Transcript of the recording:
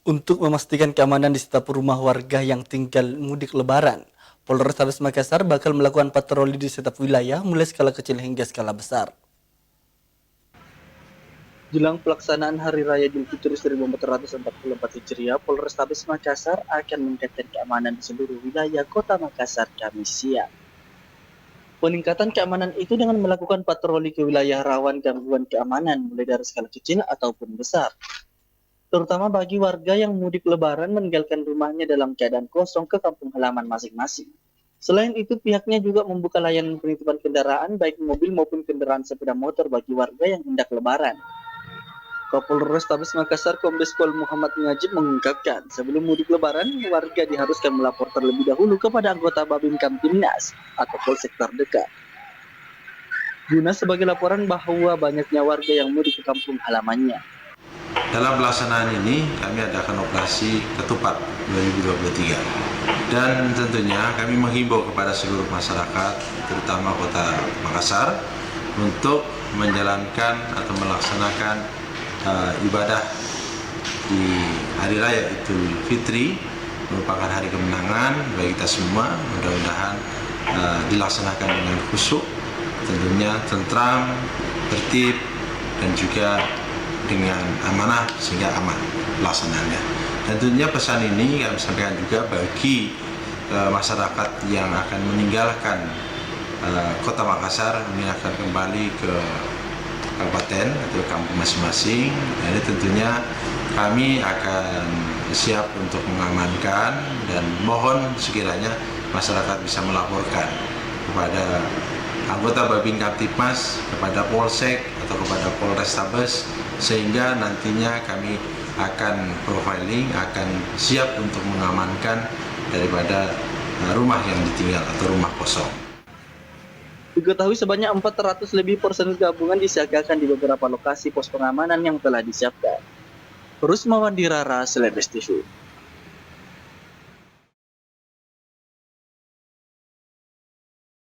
Untuk memastikan keamanan di setiap rumah warga yang tinggal mudik Lebaran, Polrestabes Makassar bakal melakukan patroli di setiap wilayah mulai skala kecil hingga skala besar. Jelang pelaksanaan Hari Raya Idul Fitri 1444 Hijriah, Polrestabes Makassar akan meningkatkan keamanan di seluruh wilayah Kota Makassar Kamis siang. Peningkatan keamanan itu dengan melakukan patroli ke wilayah rawan gangguan keamanan mulai dari skala kecil ataupun besar, terutama bagi warga yang mudik Lebaran meninggalkan rumahnya dalam keadaan kosong ke kampung halaman masing-masing. Selain itu, pihaknya juga membuka layanan penitipan kendaraan baik mobil maupun kendaraan sepeda motor bagi warga yang hendak Lebaran. Kapolres Tabes Makassar Kombes Pol Muhammad Najib mengungkapkan, sebelum mudik Lebaran, warga diharuskan melapor terlebih dahulu kepada anggota Babin Kamtibnas atau Polsek terdekat, guna sebagai laporan bahwa banyaknya warga yang mudik ke kampung halamannya. Dalam pelaksanaan ini, kami adakan operasi Ketupat 2023. Dan tentunya kami menghimbau kepada seluruh masyarakat, terutama Kota Makassar, untuk menjalankan atau melaksanakan ibadah di Hari Raya Idul Fitri, merupakan hari kemenangan bagi kita semua. Mudah-mudahan dilaksanakan dengan khusyuk, tentunya tentram, tertib, dan juga dengan amanah sehingga aman pelaksanaannya. Dan tentunya pesan ini kami sampaikan juga bagi masyarakat yang akan meninggalkan Kota Makassar, ini akan kembali ke kabupaten atau kampung masing-masing. Jadi tentunya kami akan siap untuk mengamankan dan mohon sekiranya masyarakat bisa melaporkan kepada anggota Babin Kamtibmas, kepada Polsek atau kepada Polrestabes, sehingga nantinya kami akan profiling, akan siap untuk mengamankan daripada rumah yang ditinggal atau rumah kosong. Diketahui sebanyak 400 lebih personil gabungan disiagakan di beberapa lokasi pos pengamanan yang telah disiapkan. Rusmawan Dirara, Celebes TV.